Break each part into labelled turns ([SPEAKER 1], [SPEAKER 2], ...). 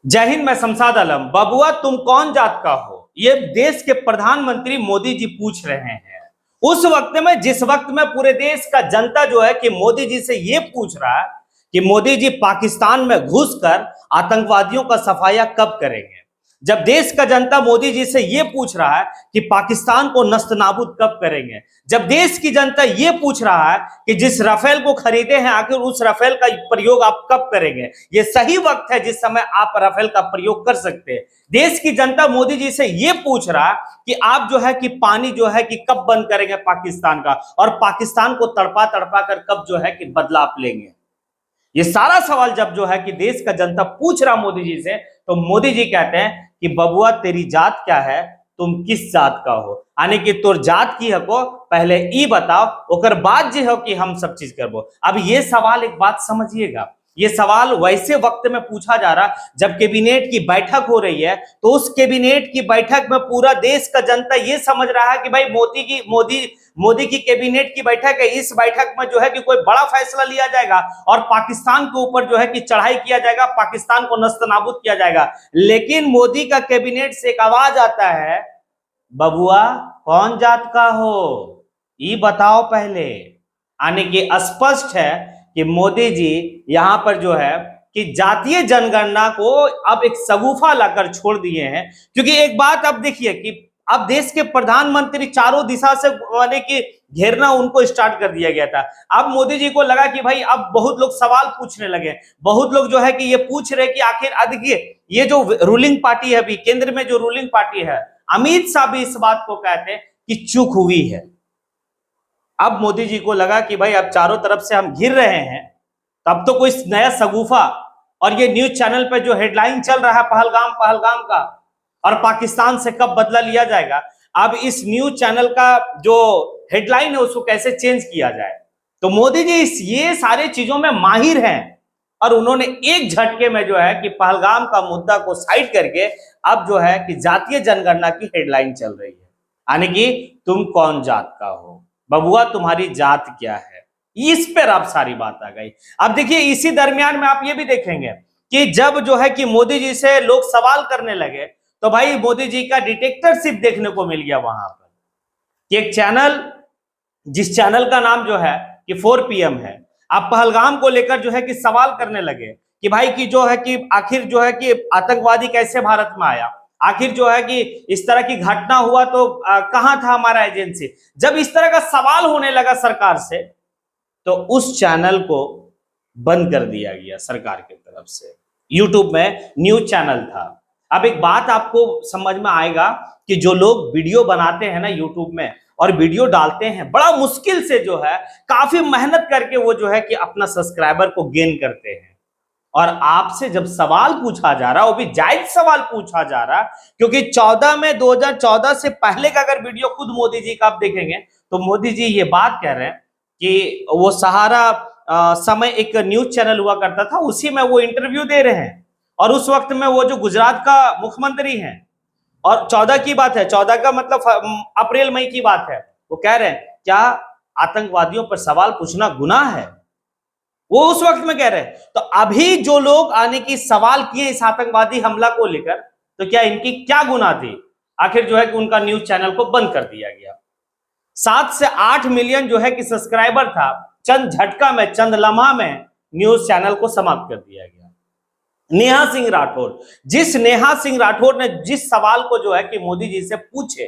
[SPEAKER 1] जय हिंद। मैं शमशाद आलम। बबुआ तुम कौन जात का हो, ये देश के प्रधानमंत्री मोदी जी पूछ रहे हैं। उस वक्त में जिस वक्त में पूरे देश का जनता जो है कि मोदी जी से ये पूछ रहा है कि मोदी जी पाकिस्तान में घुसकर आतंकवादियों का सफाया कब करेंगे। जब देश का जनता मोदी जी से ये पूछ रहा है कि पाकिस्तान को नस्तनाबूद कब करेंगे। जब देश की जनता ये पूछ रहा है कि जिस राफेल को खरीदे हैं आखिर उस राफेल का प्रयोग आप कब करेंगे। ये सही वक्त है जिस समय आप राफेल का प्रयोग कर सकते हैं। देश की जनता मोदी जी से ये पूछ रहा है कि आप जो है कि पानी जो है कि कब बंद करेंगे पाकिस्तान का, और पाकिस्तान को तड़पा तड़पा कर कब जो है कि बदला आप लेंगे। ये सारा सवाल जब जो है कि देश का जनता पूछ रहा मोदी जी से, तो मोदी जी कहते हैं कि बबुआ तेरी जात क्या है, तुम किस जात का हो, यानी कि तोर जात की हको पहले ई बताओ, ओकर बाद जे हो कि हम सब चीज करबो। अब ये सवाल एक बात समझिएगा, ये सवाल वैसे वक्त में पूछा जा रहा जब कैबिनेट की बैठक हो रही है, तो उस कैबिनेट की बैठक में पूरा देश का जनता ये समझ रहा है कि भाई मोदी की कैबिनेट की बैठक है। इस बैठक में जो है कि कोई बड़ा फैसला लिया जाएगा और पाकिस्तान के ऊपर जो है कि चढ़ाई किया जाएगा, पाकिस्तान को नस्तनाबूद किया जाएगा। लेकिन मोदी का कैबिनेट से एक आवाज आता है, बबुआ कौन जात का हो, ये बताओ पहले। यानी कि स्पष्ट है कि मोदी जी यहां पर जो है कि जातीय जनगणना को अब एक सगुफा लाकर छोड़ दिए हैं। क्योंकि एक बात अब देखिए कि अब देश के प्रधानमंत्री चारों दिशा से माने कि घेरना उनको स्टार्ट कर दिया गया था। अब मोदी जी को लगा कि भाई अब बहुत लोग सवाल पूछने लगे, बहुत लोग जो है कि ये पूछ रहे कि आखिर देखिए ये जो रूलिंग पार्टी है, अभी केंद्र में जो रूलिंग पार्टी है, अमित शाह भी इस बात को कहते हैं कि चूक हुई है। अब मोदी जी को लगा कि भाई अब चारों तरफ से हम घिर रहे हैं, तब तो कोई नया सगुफा, और ये न्यूज चैनल पे जो हेडलाइन चल रहा है पहलगाम पहलगाम का, और पाकिस्तान से कब बदला लिया जाएगा, अब इस न्यूज चैनल का जो हेडलाइन है उसको कैसे चेंज किया जाए। तो मोदी जी ये सारे चीजों में माहिर हैं, और उन्होंने एक झटके में जो है कि पहलगाम का मुद्दा को साइड करके अब जो है कि जातीय जनगणना की हेडलाइन चल रही है, यानी कि तुम कौन जात का हो, बबुआ तुम्हारी जात क्या है, इस पर अब सारी बात आ गई। अब देखिए इसी दरमियान में आप ये भी देखेंगे कि जब जो है कि मोदी जी से लोग सवाल करने लगे, तो भाई मोदी जी का डिटेक्टरशिप देखने को मिल गया वहां पर कि एक चैनल, जिस चैनल का नाम जो है कि 4 PM है, आप पहलगाम को लेकर जो है कि सवाल करने लगे कि भाई की जो है कि आखिर जो है कि आतंकवादी कैसे भारत में आया, आखिर जो है कि इस तरह की घटना हुआ तो कहां था हमारा एजेंसी। जब इस तरह का सवाल होने लगा सरकार से, तो उस चैनल को बंद कर दिया गया सरकार की तरफ से। यूट्यूब में न्यूज चैनल था। अब एक बात आपको समझ में आएगा कि जो लोग वीडियो बनाते हैं ना यूट्यूब में और वीडियो डालते हैं, बड़ा मुश्किल से जो है काफी मेहनत करके वो जो है कि अपना सब्सक्राइबर को गेन करते हैं। और आपसे जब सवाल पूछा जा रहा, वो भी जायज सवाल पूछा जा रहा, क्योंकि 2014 से पहले का अगर वीडियो खुद मोदी जी का आप देखेंगे, तो मोदी जी ये बात कह रहे हैं कि वो सहारा समय एक न्यूज चैनल हुआ करता था, उसी में वो इंटरव्यू दे रहे हैं, और उस वक्त में वो जो गुजरात का मुख्यमंत्री हैं, और 14 की बात है, 14 का मतलब अप्रैल मई की बात है, वो कह रहे हैं क्या आतंकवादियों पर सवाल पूछना गुनाह है, वो उस वक्त में कह रहे हैं। तो अभी जो लोग आने की सवाल किए इस आतंकवादी हमला को लेकर, तो क्या इनकी क्या गुनाह थी, आखिर जो है कि उनका न्यूज चैनल को बंद कर दिया गया। 7 से 8 मिलियन जो है कि सब्सक्राइबर था, चंद झटका में, चंद लम्हा में न्यूज चैनल को समाप्त कर दिया गया। नेहा सिंह राठौर, जिस नेहा सिंह राठौर ने जिस सवाल को जो है कि मोदी जी से पूछे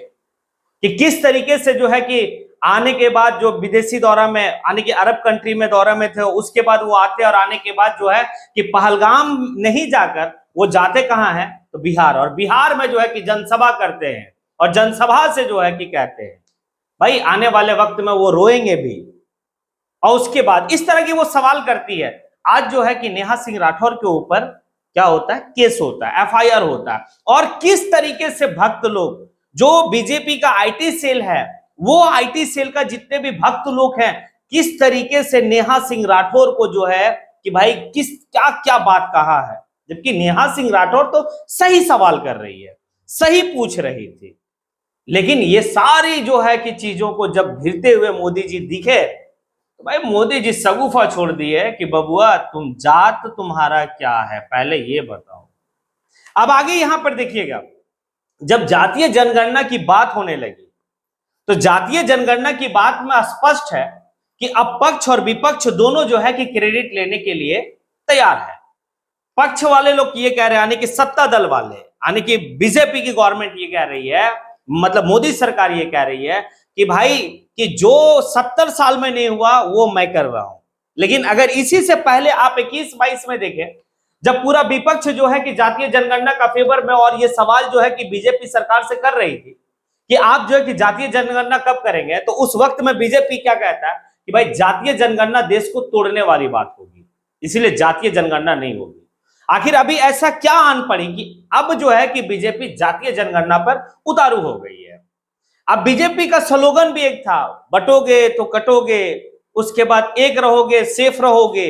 [SPEAKER 1] कि किस तरीके से जो है कि आने के बाद जो विदेशी दौरा में, आने की अरब कंट्री में दौरा में थे, उसके बाद वो आते और आने के बाद जो है कि पहलगाम नहीं जाकर वो जाते कहां हैं, तो बिहार, और बिहार में जो है कि जनसभा करते हैं, और जनसभा से जो है कि कहते हैं भाई आने वाले वक्त में वो रोएंगे भी। और उसके बाद इस तरह की वो सवाल करती है। आज जो है कि नेहा सिंह राठौर के ऊपर क्या होता है, केस होता है, FIR होता है, और किस तरीके से भक्त लोग, जो बीजेपी का IT सेल है, वो IT सेल का जितने भी भक्त लोग हैं, किस तरीके से नेहा सिंह राठौर को जो है कि भाई किस क्या क्या बात कहा है, जबकि नेहा सिंह राठौर तो सही सवाल कर रही है, सही पूछ रही थी। लेकिन ये सारी जो है कि चीजों को जब घिरते हुए मोदी जी दिखे, तो भाई मोदी जी सगुफा छोड़ दिए कि बबुआ तुम जात तुम्हारा क्या है, पहले ये बताओ। अब आगे यहां पर देखिएगा, जब जातीय जनगणना की बात होने लगी तो जातीय जनगणना की बात में स्पष्ट है कि अब पक्ष और विपक्ष दोनों जो है कि क्रेडिट लेने के लिए तैयार है। पक्ष वाले लोग ये कह रहे हैं, यानी कि सत्ता दल वाले, यानी कि बीजेपी की गवर्नमेंट ये कह रही है, मतलब मोदी सरकार ये कह रही है कि भाई कि जो 70 साल में नहीं हुआ वो मैं कर रहा हूं। लेकिन अगर इसी से पहले आप 21-22 में देखें, जब पूरा विपक्ष जो है कि जातीय जनगणना का फेवर में और ये सवाल जो है कि बीजेपी सरकार से कर रही थी कि आप जो है कि जातीय जनगणना कब करेंगे, तो उस वक्त में बीजेपी क्या कहता है कि भाई जातीय जनगणना देश को तोड़ने वाली बात होगी, इसीलिए जातीय जनगणना नहीं होगी। आखिर अभी ऐसा क्या आन पड़ी कि अब जो है कि बीजेपी जातीय जनगणना पर उतारू हो गई है। अब बीजेपी का स्लोगन भी एक था, बटोगे तो कटोगे, उसके बाद एक रहोगे सेफ रहोगे,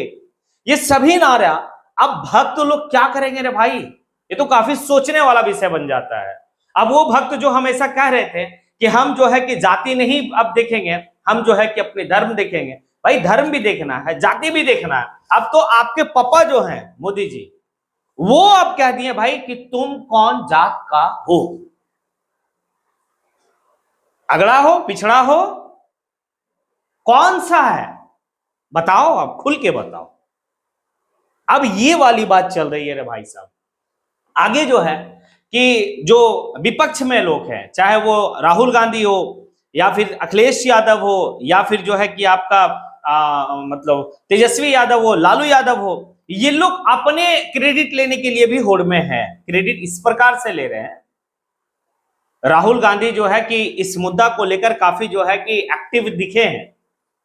[SPEAKER 1] ये सभी नारा अब भक्त लोग क्या करेंगे रे भाई, ये तो काफी सोचने वाला विषय बन जाता है। अब वो भक्त जो हमेशा कह रहे थे कि हम जो है कि जाति नहीं अब देखेंगे, हम जो है कि अपने धर्म देखेंगे, भाई धर्म भी देखना है, जाति भी देखना है। अब तो आपके पापा जो हैं मोदी जी, वो अब कह दिए भाई कि तुम कौन जात का हो, अगड़ा हो पिछड़ा हो, कौन सा है बताओ, अब खुल के बताओ। अब ये वाली बात चल रही है रे भाई साहब। आगे जो है कि जो विपक्ष में लोग हैं, चाहे वो राहुल गांधी हो या फिर अखिलेश यादव हो या फिर जो है कि आपका मतलब तेजस्वी यादव हो, लालू यादव हो, ये लोग अपने क्रेडिट लेने के लिए भी होड़ में है। क्रेडिट इस प्रकार से ले रहे हैं, राहुल गांधी जो है कि इस मुद्दा को लेकर काफी जो है कि एक्टिव दिखे हैं,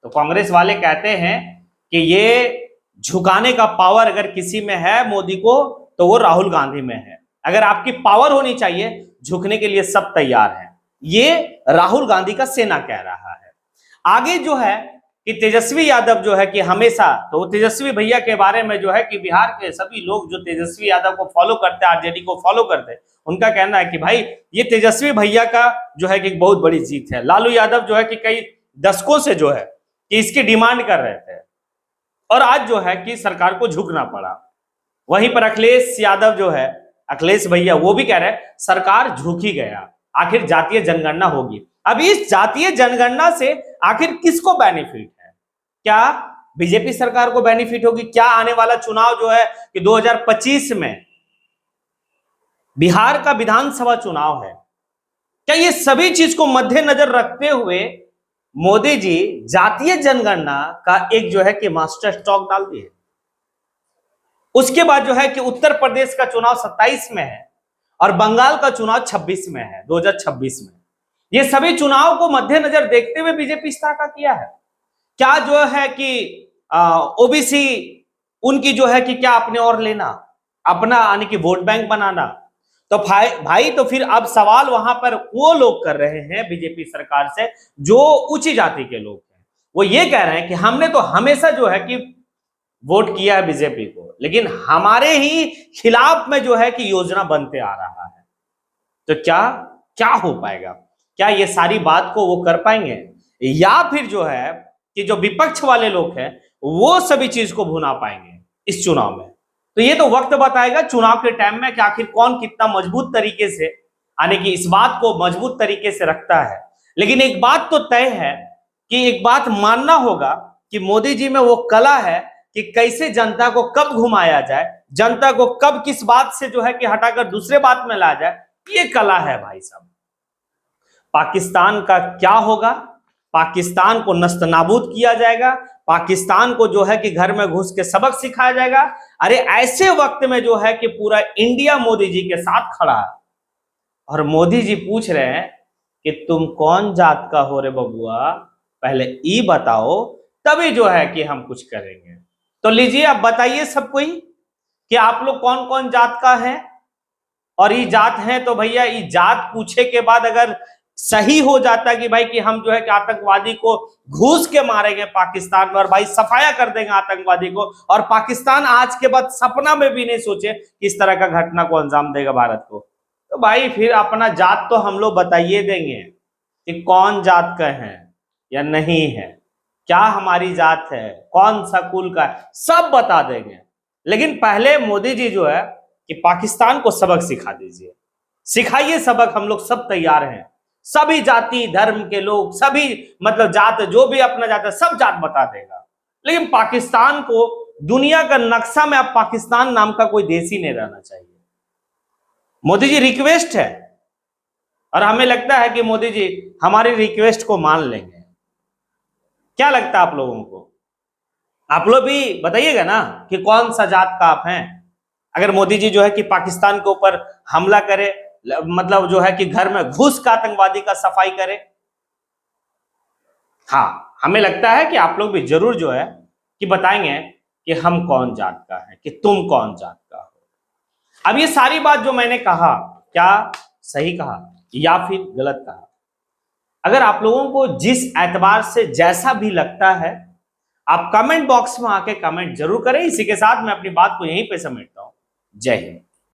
[SPEAKER 1] तो कांग्रेस वाले कहते हैं कि ये झुकाने का पावर अगर किसी में है मोदी को, तो वो राहुल गांधी में है। अगर आपकी पावर होनी चाहिए, झुकने के लिए सब तैयार हैं, ये राहुल गांधी का सेना कह रहा है। आगे जो है कि तेजस्वी यादव जो है कि हमेशा, तो तेजस्वी भैया के बारे में जो है कि बिहार के सभी लोग जो तेजस्वी यादव को फॉलो करते हैं, आरजेडी को फॉलो करते हैं, उनका कहना है कि भाई ये तेजस्वी भैया का जो है कि बहुत बड़ी जीत है। लालू यादव जो है कि कई दशकों से जो है कि इसकी डिमांड कर रहे थे और आज जो है कि सरकार को झुकना पड़ा। वहीं पर अखिलेश यादव जो है, अखिलेश भैया, वो भी कह रहे हैं सरकार झुक ही गया, आखिर जातीय जनगणना होगी। अब इस जातीय जनगणना से आखिर किसको बेनिफिट है? क्या बीजेपी सरकार को बेनिफिट होगी? क्या आने वाला चुनाव जो है कि 2025 में बिहार का विधानसभा चुनाव है, क्या ये सभी चीज को मद्देनजर रखते हुए मोदी जी जातीय जनगणना का एक जो है कि मास्टर स्ट्रोक डाल दिए? उसके बाद जो है कि उत्तर प्रदेश का चुनाव 27 में है और बंगाल का चुनाव 26 में है, 2026 में। ये सभी चुनाव को मद्देनजर देखते हुए बीजेपी इस तरह का किया है। क्या जो है कि ओबीसी उनकी जो है कि क्या अपने और लेना, अपना यानी कि वोट बैंक बनाना, तो भाई तो फिर अब सवाल वहां पर वो लोग कर रहे हैं बीजेपी सरकार से जो ऊंची जाति के लोग हैं। वो ये कह रहे हैं कि हमने तो हमेशा जो है कि वोट किया है बीजेपी को, लेकिन हमारे ही खिलाफ में जो है कि योजना बनते आ रहा है। तो क्या क्या हो पाएगा? क्या ये सारी बात को वो कर पाएंगे, या फिर जो है कि जो विपक्ष वाले लोग हैं वो सभी चीज को भुना पाएंगे इस चुनाव में? तो ये तो वक्त बताएगा चुनाव के टाइम में कि आखिर कौन कितना मजबूत तरीके से, यानी कि इस बात को मजबूत तरीके से रखता है। लेकिन एक बात तो तय है कि एक बात मानना होगा कि मोदी जी में वो कला है कि कैसे जनता को कब घुमाया जाए, जनता को कब किस बात से जो है कि हटाकर दूसरे बात में लाया जाए, ये कला है भाई साहब। पाकिस्तान का क्या होगा? पाकिस्तान को नस्तनाबूद किया जाएगा, पाकिस्तान को जो है कि घर में घुस के सबक सिखाया जाएगा। अरे ऐसे वक्त में जो है कि पूरा इंडिया मोदी जी के साथ खड़ा है और मोदी जी पूछ रहे हैं कि तुम कौन जात का हो रे बबुआ, पहले ई बताओ, तभी जो है कि हम कुछ करेंगे। तो लीजिए आप बताइए सब कोई कि आप लोग कौन कौन जात का है, और ये जात है तो भैया ये जात पूछे के बाद अगर सही हो जाता है कि भाई कि हम जो है कि आतंकवादी को घुस के मारेंगे पाकिस्तान में और भाई सफाया कर देंगे आतंकवादी को, और पाकिस्तान आज के बाद सपना में भी नहीं सोचे कि इस तरह का घटना को अंजाम देगा भारत को, तो भाई फिर अपना जात तो हम लोग बताइए देंगे कि कौन जात का है या नहीं है, क्या हमारी जात है, कौन सा कुल का है, सब बता देंगे। लेकिन पहले मोदी जी जो है कि पाकिस्तान को सबक सिखा दीजिए, सिखाइए सबक, हम लोग सब तैयार हैं। सभी जाति धर्म के लोग, सभी मतलब जात, जो भी अपना जात है सब जात बता देगा, लेकिन पाकिस्तान को दुनिया का नक्शा में अब पाकिस्तान नाम का कोई देश ही नहीं रहना चाहिए। मोदी जी रिक्वेस्ट है, और हमें लगता है कि मोदी जी हमारी रिक्वेस्ट को मान लेंगे। क्या लगता है आप लोगों को? आप लोग भी बताइएगा ना कि कौन सा जात का आप हैं। अगर मोदी जी जो है कि पाकिस्तान के ऊपर हमला करे, मतलब जो है कि घर में घुस का आतंकवादी का सफाई करे, हाँ हमें लगता है कि आप लोग भी जरूर जो है कि बताएंगे कि हम कौन जात का है, कि तुम कौन जात का हो। अब ये सारी बात जो मैंने कहा, क्या सही कहा या फिर गलत कहा? अगर आप लोगों को जिस एतबार से जैसा भी लगता है, आप कमेंट बॉक्स में आके कमेंट जरूर करें। इसी के साथ मैं अपनी बात को यहीं पे समेटता हूं। जय हिंद।